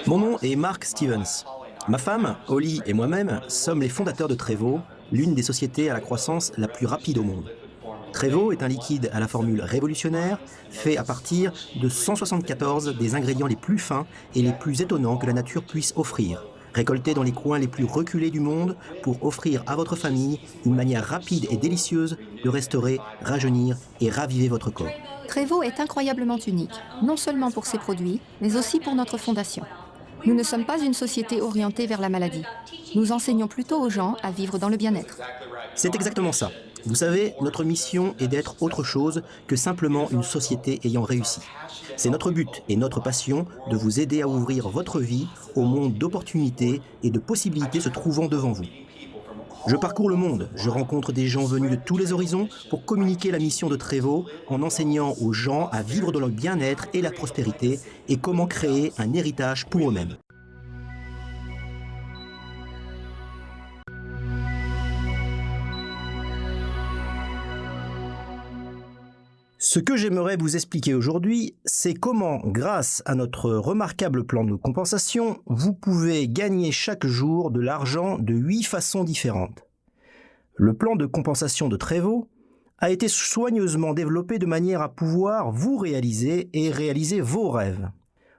Mon nom est Mark Stevens. Ma femme, Holly et moi-même sommes les fondateurs de Trevo, l'une des sociétés à la croissance la plus rapide au monde. Trevo est un liquide à la formule révolutionnaire, fait à partir de 174 des ingrédients les plus fins et les plus étonnants que la nature puisse offrir, récoltés dans les coins les plus reculés du monde pour offrir à votre famille une manière rapide et délicieuse de restaurer, rajeunir et raviver votre corps. Trevo est incroyablement unique, non seulement pour ses produits, mais aussi pour notre fondation. Nous ne sommes pas une société orientée vers la maladie. Nous enseignons plutôt aux gens à vivre dans le bien-être. C'est exactement ça. Vous savez, notre mission est d'être autre chose que simplement une société ayant réussi. C'est notre but et notre passion de vous aider à ouvrir votre vie au monde d'opportunités et de possibilités se trouvant devant vous. Je parcours le monde, je rencontre des gens venus de tous les horizons pour communiquer la mission de Trevo en enseignant aux gens à vivre dans le bien-être et la prospérité et comment créer un héritage pour eux-mêmes. Ce que j'aimerais vous expliquer aujourd'hui, c'est comment, grâce à notre remarquable plan de compensation, vous pouvez gagner chaque jour de l'argent de 8 façons différentes. Le plan de compensation de Trevo a été soigneusement développé de manière à pouvoir vous réaliser et réaliser vos rêves.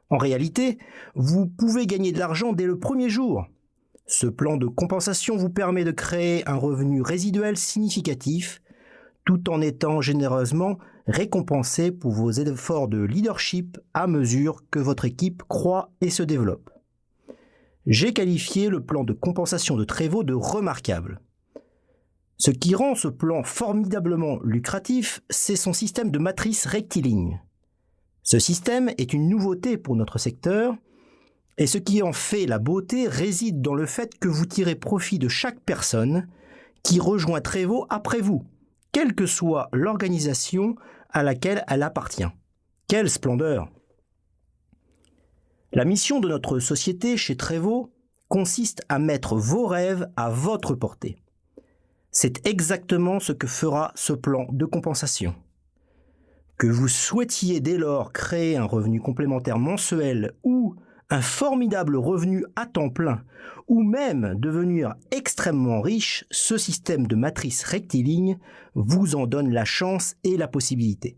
En réalité, vous pouvez gagner de l'argent dès le premier jour. Ce plan de compensation vous permet de créer un revenu résiduel significatif tout en étant généreusement récompensé pour vos efforts de leadership à mesure que votre équipe croît et se développe. J'ai qualifié le plan de compensation de Trevo de remarquable. Ce qui rend ce plan formidablement lucratif, c'est son système de matrice rectiligne. Ce système est une nouveauté pour notre secteur, et ce qui en fait la beauté réside dans le fait que vous tirez profit de chaque personne qui rejoint Trevo après vous, quelle que soit l'organisation à laquelle elle appartient. Quelle splendeur! La mission de notre société chez Trevo consiste à mettre vos rêves à votre portée. C'est exactement ce que fera ce plan de compensation. Que vous souhaitiez dès lors créer un revenu complémentaire mensuel ou un formidable revenu à temps plein, ou même devenir extrêmement riche, ce système de matrice rectiligne vous en donne la chance et la possibilité.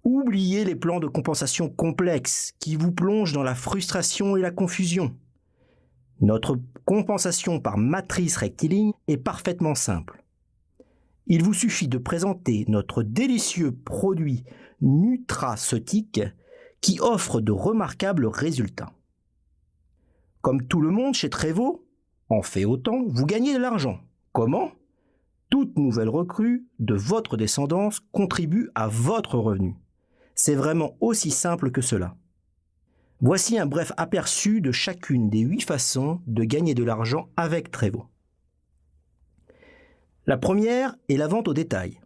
Oubliez les plans de compensation complexes qui vous plongent dans la frustration et la confusion. Notre compensation par matrice rectiligne est parfaitement simple. Il vous suffit de présenter notre délicieux produit nutraceutique qui offre de remarquables résultats. Comme tout le monde chez Trevo, en fait autant, vous gagnez de l'argent. Comment? Toute nouvelle recrue de votre descendance contribue à votre revenu. C'est vraiment aussi simple que cela. Voici un bref aperçu de chacune des 8 façons de gagner de l'argent avec Trevo. La première est la vente au détail.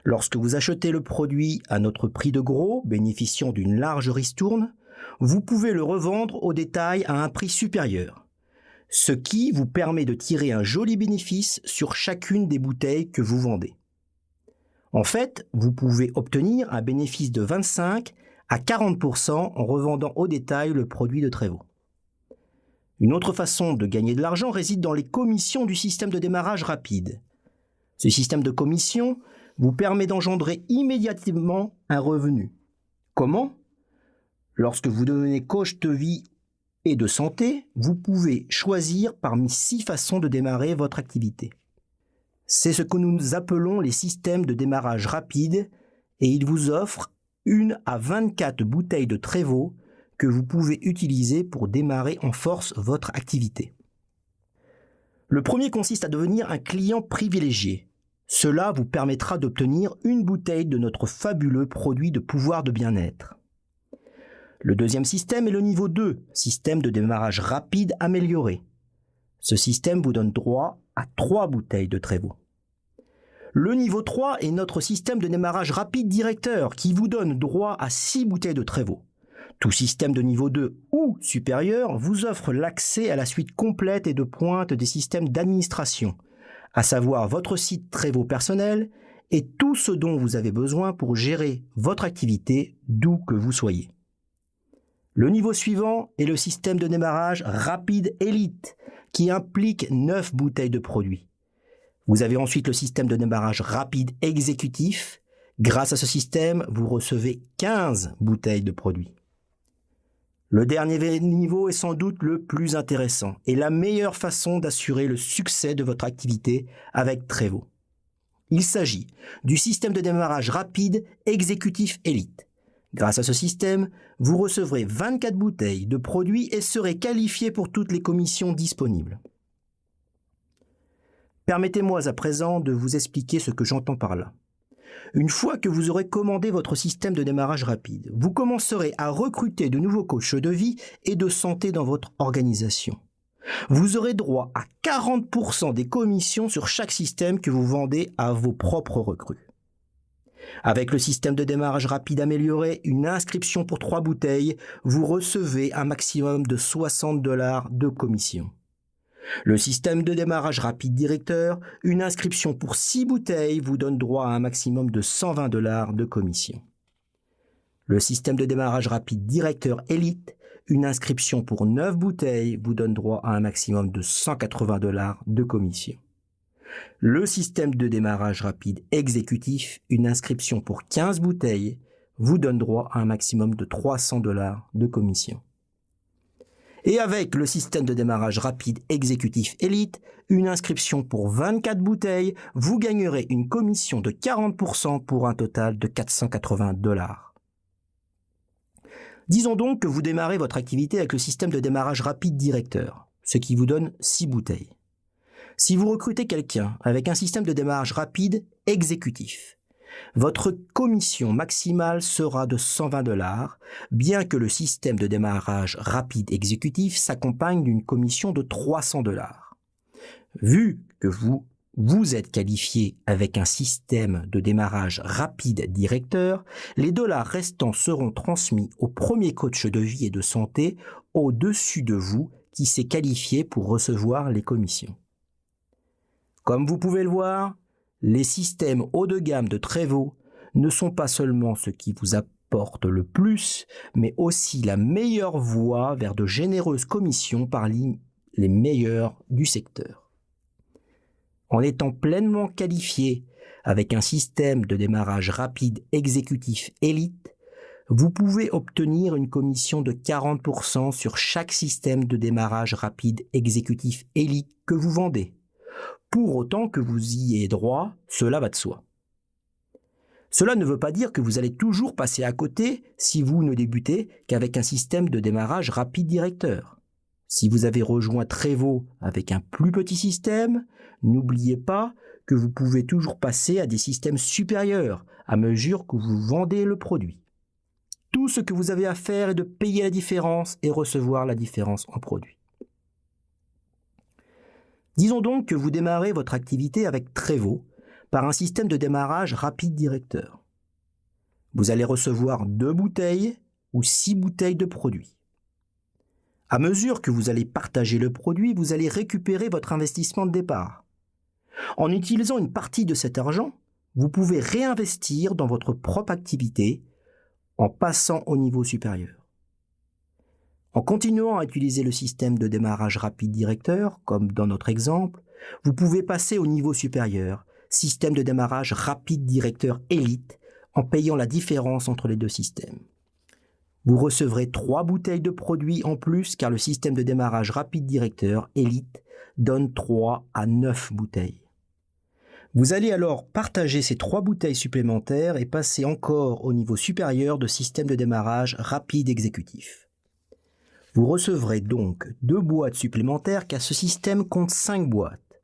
Lorsque vous achetez le produit à notre prix de gros, bénéficiant d'une large ristourne, vous pouvez le revendre au détail à un prix supérieur, ce qui vous permet de tirer un joli bénéfice sur chacune des bouteilles que vous vendez. En fait, vous pouvez obtenir un bénéfice de 25 à 40% en revendant au détail le produit de Trevo. Une autre façon de gagner de l'argent réside dans les commissions du système de démarrage rapide. Ce système de commission vous permet d'engendrer immédiatement un revenu. Comment? Lorsque vous devenez coach de vie et de santé, vous pouvez choisir parmi 6 façons de démarrer votre activité. C'est ce que nous appelons les systèmes de démarrage rapide et ils vous offrent 1 à 24 bouteilles de Trevo que vous pouvez utiliser pour démarrer en force votre activité. Le premier consiste à devenir un client privilégié. Cela vous permettra d'obtenir une bouteille de notre fabuleux produit de pouvoir de bien-être. Le deuxième système est le niveau 2, système de démarrage rapide amélioré. Ce système vous donne droit à 3 bouteilles de Trevo. Le niveau 3 est notre système de démarrage rapide directeur qui vous donne droit à 6 bouteilles de Trevo. Tout système de niveau 2 ou supérieur vous offre l'accès à la suite complète et de pointe des systèmes d'administration, à savoir votre site Trevo personnel et tout ce dont vous avez besoin pour gérer votre activité d'où que vous soyez. Le niveau suivant est le système de démarrage rapide élite, qui implique 9 bouteilles de produits. Vous avez ensuite le système de démarrage rapide exécutif. Grâce à ce système, vous recevez 15 bouteilles de produits. Le dernier niveau est sans doute le plus intéressant et la meilleure façon d'assurer le succès de votre activité avec Trevo. Il s'agit du système de démarrage rapide exécutif élite. Grâce à ce système, vous recevrez 24 bouteilles de produits et serez qualifié pour toutes les commissions disponibles. Permettez-moi à présent de vous expliquer ce que j'entends par là. Une fois que vous aurez commandé votre système de démarrage rapide, vous commencerez à recruter de nouveaux coachs de vie et de santé dans votre organisation. Vous aurez droit à 40% des commissions sur chaque système que vous vendez à vos propres recrues. Avec le système de démarrage rapide amélioré, une inscription pour 3 bouteilles, vous recevez un maximum de $60 de commission. Le système de démarrage rapide directeur, une inscription pour 6 bouteilles vous donne droit à un maximum de $120 de commission. Le système de démarrage rapide directeur élite, une inscription pour 9 bouteilles vous donne droit à un maximum de $180 de commission. Le système de démarrage rapide exécutif, une inscription pour 15 bouteilles vous donne droit à un maximum de $300 de commission. Et avec le système de démarrage rapide exécutif élite, une inscription pour 24 bouteilles, vous gagnerez une commission de 40% pour un total de $480. Disons donc que vous démarrez votre activité avec le système de démarrage rapide directeur, ce qui vous donne 6 bouteilles. Si vous recrutez quelqu'un avec un système de démarrage rapide exécutif, votre commission maximale sera de $120, bien que le système de démarrage rapide exécutif s'accompagne d'une commission de $300. Vu que vous êtes qualifié avec un système de démarrage rapide directeur, les dollars restants seront transmis au premier coach de vie et de santé au-dessus de vous qui s'est qualifié pour recevoir les commissions. Comme vous pouvez le voir, les systèmes haut de gamme de Trevo ne sont pas seulement ce qui vous apporte le plus, mais aussi la meilleure voie vers de généreuses commissions parmi les meilleurs du secteur. En étant pleinement qualifié avec un système de démarrage rapide exécutif élite, vous pouvez obtenir une commission de 40% sur chaque système de démarrage rapide exécutif élite que vous vendez. Pour autant que vous y ayez droit, cela va de soi. Cela ne veut pas dire que vous allez toujours passer à côté si vous ne débutez qu'avec un système de démarrage rapide directeur. Si vous avez rejoint Trevo avec un plus petit système, n'oubliez pas que vous pouvez toujours passer à des systèmes supérieurs à mesure que vous vendez le produit. Tout ce que vous avez à faire est de payer la différence et recevoir la différence en produit. Disons donc que vous démarrez votre activité avec Trevo par un système de démarrage rapide directeur. Vous allez recevoir 2 bouteilles ou 6 bouteilles de produits. À mesure que vous allez partager le produit, vous allez récupérer votre investissement de départ. En utilisant une partie de cet argent, vous pouvez réinvestir dans votre propre activité en passant au niveau supérieur. En continuant à utiliser le système de démarrage rapide directeur, comme dans notre exemple, vous pouvez passer au niveau supérieur, système de démarrage rapide directeur élite, en payant la différence entre les 2 systèmes. Vous recevrez 3 bouteilles de produits en plus car le système de démarrage rapide directeur élite donne 3 à 9 bouteilles. Vous allez alors partager ces 3 bouteilles supplémentaires et passer encore au niveau supérieur de système de démarrage rapide exécutif. Vous recevrez donc 2 boîtes supplémentaires car ce système compte 5 boîtes.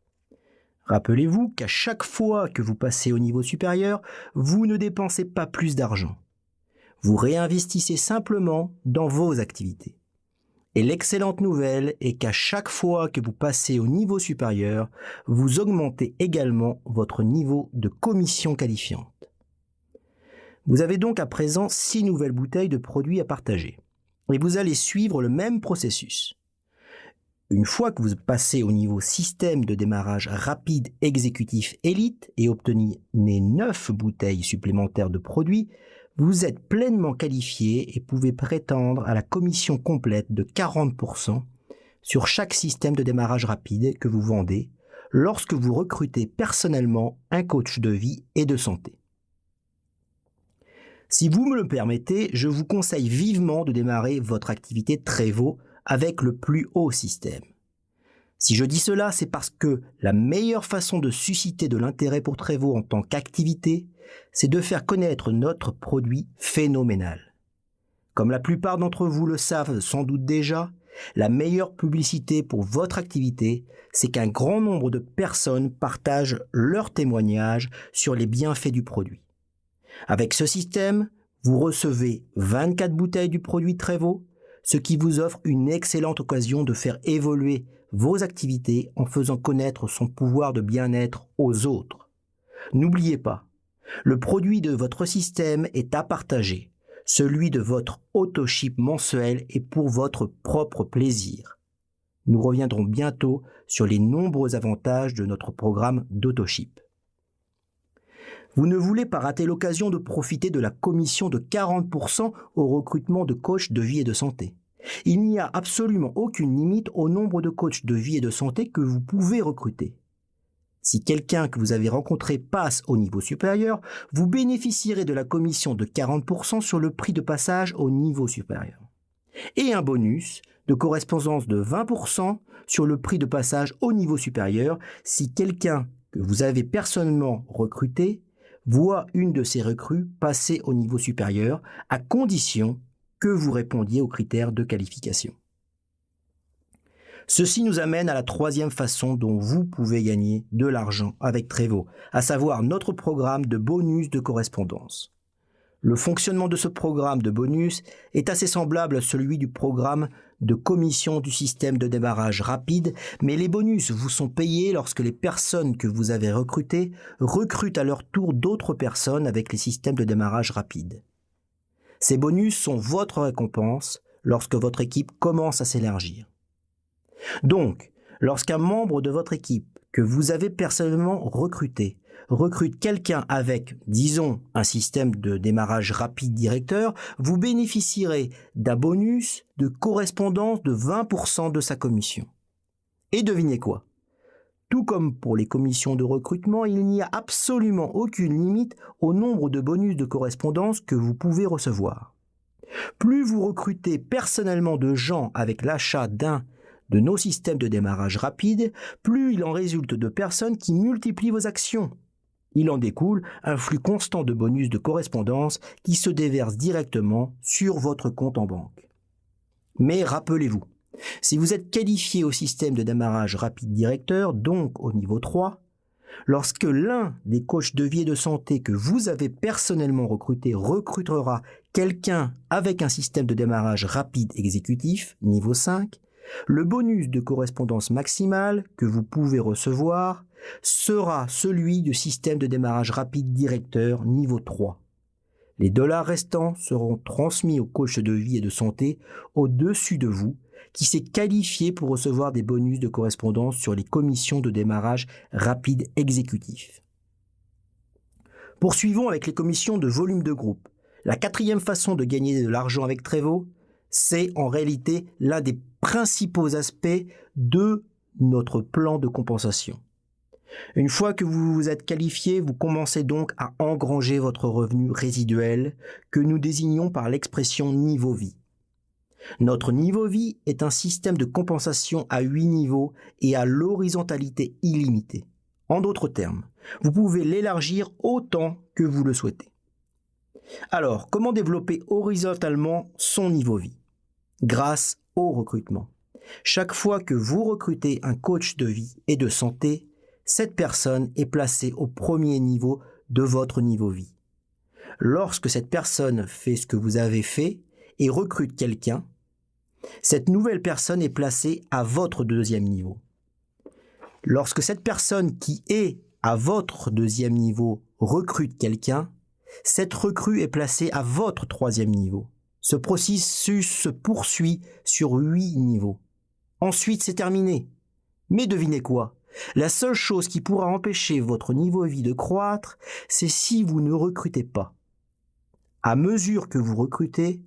Rappelez-vous qu'à chaque fois que vous passez au niveau supérieur, vous ne dépensez pas plus d'argent. Vous réinvestissez simplement dans vos activités. Et l'excellente nouvelle est qu'à chaque fois que vous passez au niveau supérieur, vous augmentez également votre niveau de commission qualifiante. Vous avez donc à présent 6 nouvelles bouteilles de produits à partager. Et vous allez suivre le même processus. Une fois que vous passez au niveau système de démarrage rapide exécutif élite et obtenez 9 bouteilles supplémentaires de produits, vous êtes pleinement qualifié et pouvez prétendre à la commission complète de 40% sur chaque système de démarrage rapide que vous vendez lorsque vous recrutez personnellement un coach de vie et de santé. Si vous me le permettez, je vous conseille vivement de démarrer votre activité Trevo avec le plus haut système. Si je dis cela, c'est parce que la meilleure façon de susciter de l'intérêt pour Trevo en tant qu'activité, c'est de faire connaître notre produit phénoménal. Comme la plupart d'entre vous le savent sans doute déjà, la meilleure publicité pour votre activité, c'est qu'un grand nombre de personnes partagent leurs témoignages sur les bienfaits du produit. Avec ce système, vous recevez 24 bouteilles du produit Trevo, ce qui vous offre une excellente occasion de faire évoluer vos activités en faisant connaître son pouvoir de bien-être aux autres. N'oubliez pas, le produit de votre système est à partager. Celui de votre autoship mensuel est pour votre propre plaisir. Nous reviendrons bientôt sur les nombreux avantages de notre programme d'autoship. Vous ne voulez pas rater l'occasion de profiter de la commission de 40% au recrutement de coachs de vie et de santé. Il n'y a absolument aucune limite au nombre de coachs de vie et de santé que vous pouvez recruter. Si quelqu'un que vous avez rencontré passe au niveau supérieur, vous bénéficierez de la commission de 40% sur le prix de passage au niveau supérieur. Et un bonus de correspondance de 20% sur le prix de passage au niveau supérieur si quelqu'un que vous avez personnellement recruté voit une de ces recrues passer au niveau supérieur, à condition que vous répondiez aux critères de qualification. Ceci nous amène à la troisième façon dont vous pouvez gagner de l'argent avec Trevo, à savoir notre programme de bonus de correspondance. Le fonctionnement de ce programme de bonus est assez semblable à celui du programme de commission du système de démarrage rapide, mais les bonus vous sont payés lorsque les personnes que vous avez recrutées recrutent à leur tour d'autres personnes avec les systèmes de démarrage rapide. Ces bonus sont votre récompense lorsque votre équipe commence à s'élargir. Donc, lorsqu'un membre de votre équipe que vous avez personnellement recruté recrute quelqu'un avec, disons, un système de démarrage rapide directeur, vous bénéficierez d'un bonus de correspondance de 20% de sa commission. Et devinez quoi? Tout comme pour les commissions de recrutement, il n'y a absolument aucune limite au nombre de bonus de correspondance que vous pouvez recevoir. Plus vous recrutez personnellement de gens avec l'achat d'un de nos systèmes de démarrage rapide, plus il en résulte de personnes qui multiplient vos actions. Il en découle un flux constant de bonus de correspondance qui se déverse directement sur votre compte en banque. Mais rappelez-vous, si vous êtes qualifié au système de démarrage rapide directeur, donc au niveau 3, lorsque l'un des coachs de vie et de santé que vous avez personnellement recruté recrutera quelqu'un avec un système de démarrage rapide exécutif, niveau 5, le bonus de correspondance maximale que vous pouvez recevoir sera celui du système de démarrage rapide directeur niveau 3. Les dollars restants seront transmis au coach de vie et de santé au-dessus de vous qui s'est qualifié pour recevoir des bonus de correspondance sur les commissions de démarrage rapide exécutif. Poursuivons avec les commissions de volume de groupe. La quatrième façon de gagner de l'argent avec Trevo, c'est en réalité l'un des principaux aspects de notre plan de compensation. Une fois que vous vous êtes qualifié, vous commencez donc à engranger votre revenu résiduel que nous désignons par l'expression niveau vie. Notre niveau vie est un système de compensation à 8 niveaux et à l'horizontalité illimitée. En d'autres termes, vous pouvez l'élargir autant que vous le souhaitez. Alors, comment développer horizontalement son niveau vie? Grâce au recrutement. Chaque fois que vous recrutez un coach de vie et de santé, cette personne est placée au premier niveau de votre niveau vie. Lorsque cette personne fait ce que vous avez fait et recrute quelqu'un, cette nouvelle personne est placée à votre deuxième niveau. Lorsque cette personne qui est à votre deuxième niveau recrute quelqu'un, cette recrue est placée à votre troisième niveau. Ce processus se poursuit sur 8 niveaux. Ensuite, c'est terminé. Mais devinez quoi? La seule chose qui pourra empêcher votre niveau de vie de croître, c'est si vous ne recrutez pas. À mesure que vous recrutez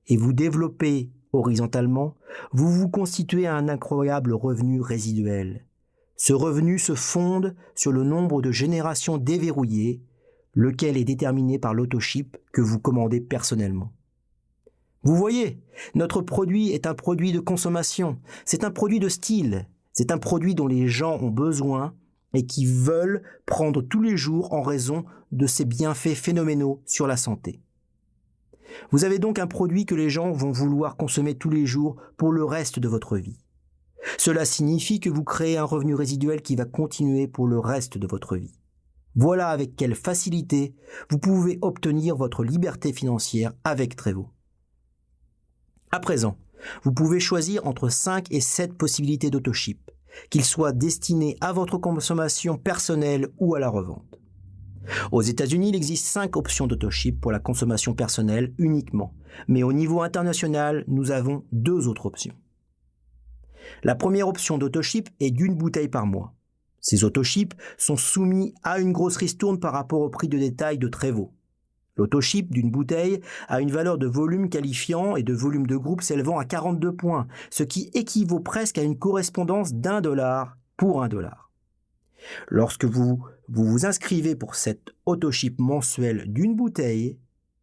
et vous développez horizontalement, vous vous constituez un incroyable revenu résiduel. Ce revenu se fonde sur le nombre de générations déverrouillées, lequel est déterminé par l'autoship que vous commandez personnellement. Vous voyez, notre produit est un produit de consommation, c'est un produit de style, c'est un produit dont les gens ont besoin et qui veulent prendre tous les jours en raison de ses bienfaits phénoménaux sur la santé. Vous avez donc un produit que les gens vont vouloir consommer tous les jours pour le reste de votre vie. Cela signifie que vous créez un revenu résiduel qui va continuer pour le reste de votre vie. Voilà avec quelle facilité vous pouvez obtenir votre liberté financière avec Trevo. À présent, vous pouvez choisir entre 5 et 7 possibilités d'autoship, qu'ils soient destinés à votre consommation personnelle ou à la revente. Aux États-Unis, il existe 5 options d'autoship pour la consommation personnelle uniquement, mais au niveau international, nous avons 2 autres options. La première option d'autoship est d'1 bouteille par mois. Ces autoships sont soumis à une grosse ristourne par rapport au prix de détail de Trevo. L'autoship d'une bouteille a une valeur de volume qualifiant et de volume de groupe s'élevant à 42 points, ce qui équivaut presque à une correspondance d'$1 pour $1. Lorsque vous vous inscrivez pour cette autoship mensuelle d'une bouteille,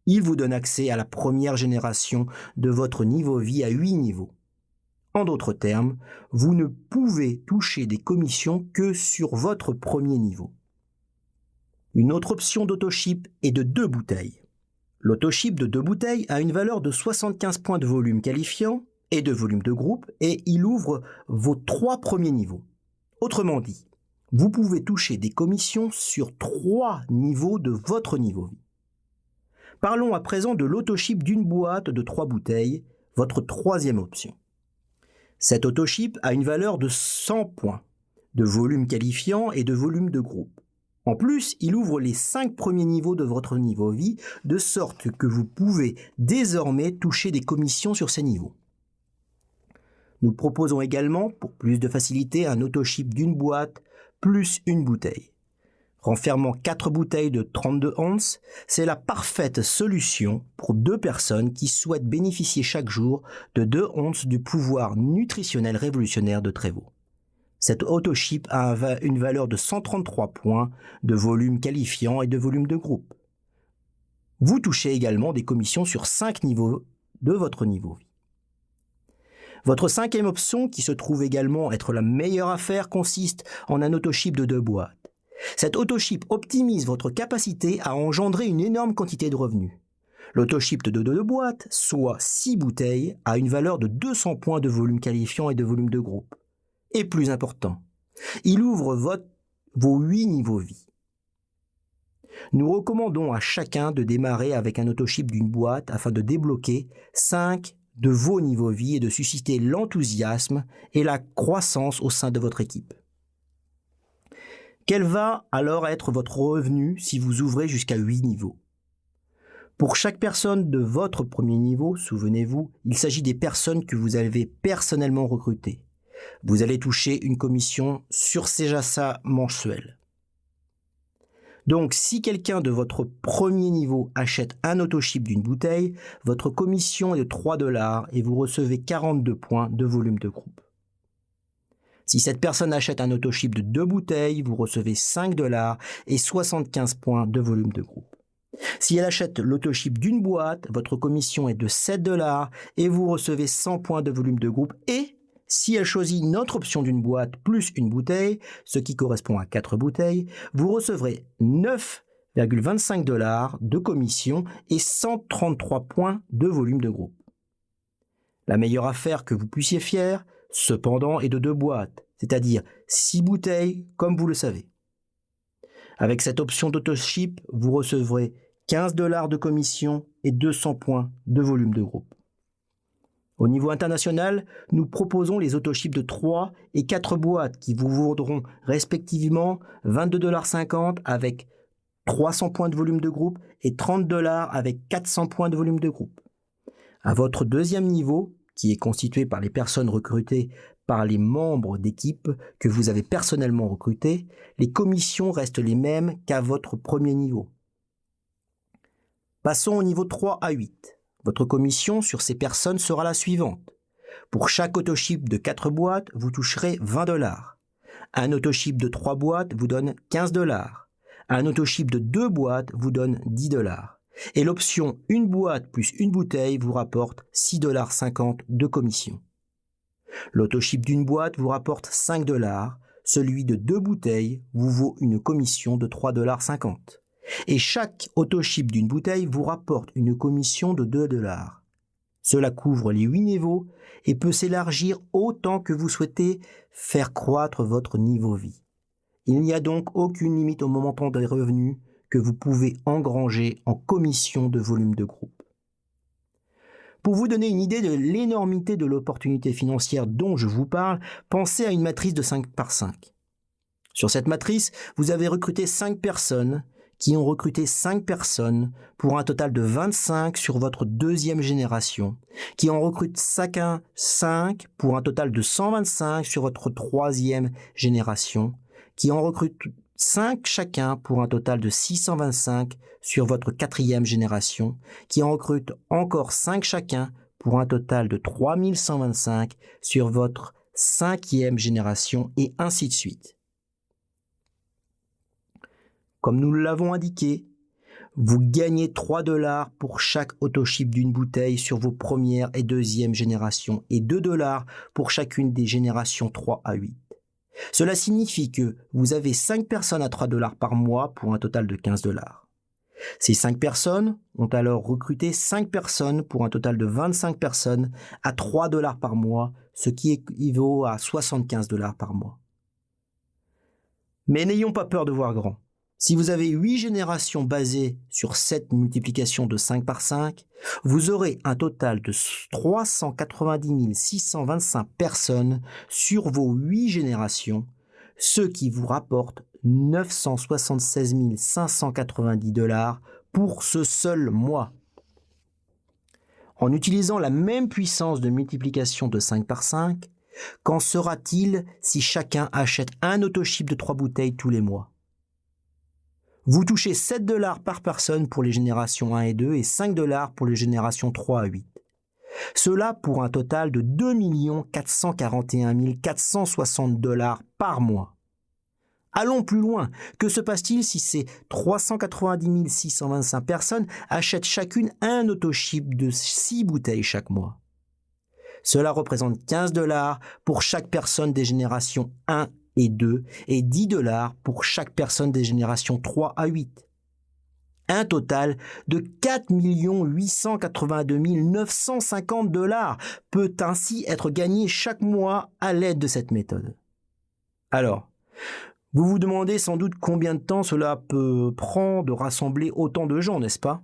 il vous donne accès à la première génération de votre niveau vie à 8 niveaux. En d'autres termes, vous ne pouvez toucher des commissions que sur votre premier niveau. Une autre option d'autoship est de 2 bouteilles. L'autoship de 2 bouteilles a une valeur de 75 points de volume qualifiant et de volume de groupe et il ouvre vos 3 premiers niveaux. Autrement dit, vous pouvez toucher des commissions sur 3 niveaux de votre niveau vie. Parlons à présent de l'autoship d'une boîte de 3 bouteilles, votre troisième option. Cet autoship a une valeur de 100 points, de volume qualifiant et de volume de groupe. En plus, il ouvre les 5 premiers niveaux de votre niveau vie, de sorte que vous pouvez désormais toucher des commissions sur ces niveaux. Nous proposons également, pour plus de facilité, un autoship d'une boîte plus une bouteille. Renfermant 4 bouteilles de 32 onces, c'est la parfaite solution pour 2 personnes qui souhaitent bénéficier chaque jour de 2 onces du pouvoir nutritionnel révolutionnaire de Trevo. Cet autoship a une valeur de 133 points de volume qualifiant et de volume de groupe. Vous touchez également des commissions sur 5 niveaux de votre niveau vie. Votre cinquième option, qui se trouve également être la meilleure affaire, consiste en un autoship de 2 boîtes. Cet autoship optimise votre capacité à engendrer une énorme quantité de revenus. L'autoship de 2 boîtes, soit 6 bouteilles, a une valeur de 200 points de volume qualifiant et de volume de groupe. Et plus important, il ouvre vos 8 niveaux vie. Nous recommandons à chacun de démarrer avec un autoship d'une boîte afin de débloquer 5 de vos niveaux vie et de susciter l'enthousiasme et la croissance au sein de votre équipe. Quel va alors être votre revenu si vous ouvrez jusqu'à 8 niveaux? Pour chaque personne de votre premier niveau, souvenez-vous, il s'agit des personnes que vous avez personnellement recrutées. Vous allez toucher une commission sur ces achats mensuels. Donc, si quelqu'un de votre premier niveau achète un autoship d'une bouteille, votre commission est de $3 et vous recevez 42 points de volume de groupe. Si cette personne achète un autoship de 2 bouteilles, vous recevez $5 et 75 points de volume de groupe. Si elle achète l'autoship d'une boîte, votre commission est de $7 et vous recevez 100 points de volume de groupe. Et si elle choisit notre option d'une boîte plus une bouteille, ce qui correspond à 4 bouteilles, vous recevrez $9,25 de commission et 133 points de volume de groupe. La meilleure affaire que vous puissiez faire, cependant, est de 2 boîtes, c'est-à-dire 6 bouteilles, comme vous le savez. Avec cette option d'autoship, vous recevrez $15 de commission et 200 points de volume de groupe. Au niveau international, nous proposons les autoships de 3 et 4 boîtes qui vous vaudront respectivement $22,50 avec 300 points de volume de groupe et $30 avec 400 points de volume de groupe. À votre deuxième niveau, qui est constitué par les personnes recrutées par les membres d'équipe que vous avez personnellement recrutés, les commissions restent les mêmes qu'à votre premier niveau. Passons au niveau 3 à 8. Votre commission sur ces personnes sera la suivante. Pour chaque autoship de 4 boîtes, vous toucherez 20 $. Un autoship de 3 boîtes vous donne 15 $. Un autoship de 2 boîtes vous donne 10 $. Et l'option une boîte plus une bouteille vous rapporte 6,50 $ de commission. L'autoship d'une boîte vous rapporte 5 $. Celui de 2 bouteilles vous vaut une commission de 3,50 $. Et chaque autoship d'une bouteille vous rapporte une commission de 2 $. Cela couvre les 8 niveaux et peut s'élargir autant que vous souhaitez faire croître votre niveau vie. Il n'y a donc aucune limite au montant des revenus que vous pouvez engranger en commission de volume de groupe. Pour vous donner une idée de l'énormité de l'opportunité financière dont je vous parle, pensez à une matrice de 5 par 5. Sur cette matrice, vous avez recruté 5 personnes qui ont recruté 5 personnes pour un total de 25 sur votre deuxième génération, qui en recrutent chacun 5 pour un total de 125 sur votre troisième génération, qui en recrutent 5 chacun pour un total de 625 sur votre quatrième génération, qui en recrutent encore 5 chacun pour un total de 3125 sur votre cinquième génération, et ainsi de suite. Comme nous l'avons indiqué, vous gagnez 3 $ pour chaque autoship d'une bouteille sur vos première et deuxième générations et 2 $ pour chacune des générations 3 à 8. Cela signifie que vous avez 5 personnes à 3 $ par mois pour un total de 15 $. Ces 5 personnes ont alors recruté 5 personnes pour un total de 25 personnes à 3 $ par mois, ce qui équivaut à 75 $ par mois. Mais n'ayons pas peur de voir grand. Si vous avez 8 générations basées sur cette multiplication de 5 par 5, vous aurez un total de 390 625 personnes sur vos 8 générations, ce qui vous rapporte 976 590 $ pour ce seul mois. En utilisant la même puissance de multiplication de 5 par 5, qu'en sera-t-il si chacun achète un autoship de 3 bouteilles tous les mois ? Vous touchez 7 $ par personne pour les générations 1 et 2 et 5 $ pour les générations 3 à 8. Cela pour un total de 2 441 460 $ par mois. Allons plus loin. Que se passe-t-il si ces 390 625 personnes achètent chacune un autoship de 6 bouteilles chaque mois? Cela représente 15 $ pour chaque personne des générations 1 et 2 et 10 $ pour chaque personne des générations 3 à 8. Un total de 4 882 950 $ peut ainsi être gagné chaque mois à l'aide de cette méthode. Alors, vous vous demandez sans doute combien de temps cela peut prendre de rassembler autant de gens, n'est-ce pas?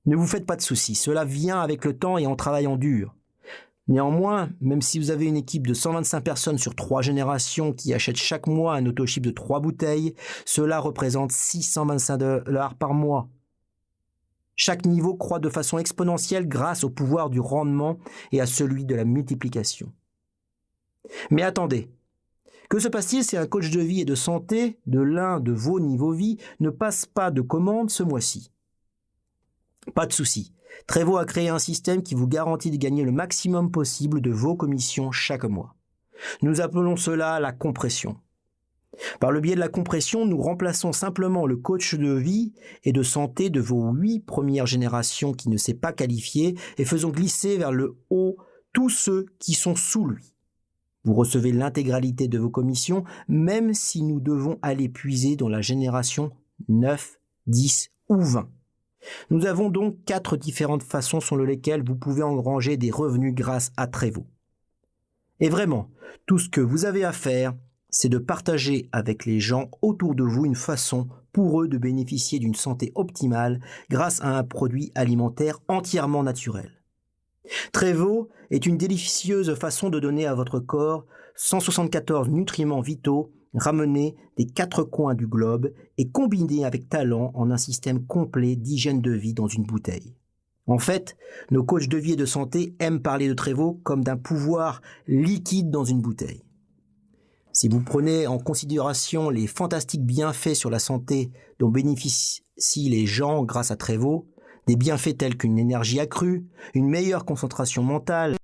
Ne vous faites pas de soucis, cela vient avec le temps et en travaillant dur. Néanmoins, même si vous avez une équipe de 125 personnes sur 3 générations qui achètent chaque mois un autoship de 3 bouteilles, cela représente 625 $ par mois. Chaque niveau croît de façon exponentielle grâce au pouvoir du rendement et à celui de la multiplication. Mais attendez, que se passe-t-il si un coach de vie et de santé de l'un de vos niveaux vie ne passe pas de commande ce mois-ci? Pas de souci. Trevo a créé un système qui vous garantit de gagner le maximum possible de vos commissions chaque mois. Nous appelons cela la compression. Par le biais de la compression, nous remplaçons simplement le coach de vie et de santé de vos 8 premières générations qui ne s'est pas qualifié et faisons glisser vers le haut tous ceux qui sont sous lui. Vous recevez l'intégralité de vos commissions, même si nous devons aller puiser dans la génération 9, 10 ou 20. Nous avons donc 4 différentes façons selon lesquelles vous pouvez engranger des revenus grâce à Trevo. Et vraiment, tout ce que vous avez à faire, c'est de partager avec les gens autour de vous une façon pour eux de bénéficier d'une santé optimale grâce à un produit alimentaire entièrement naturel. Trevo est une délicieuse façon de donner à votre corps 174 nutriments vitaux ramenés des 4 coins du globe et combinés avec talent en un système complet d'hygiène de vie dans une bouteille. En fait, nos coachs de vie et de santé aiment parler de Trevo comme d'un pouvoir liquide dans une bouteille. Si vous prenez en considération les fantastiques bienfaits sur la santé dont bénéficient les gens grâce à Trevo, Des bienfaits tels qu'une énergie accrue, une meilleure concentration mentale,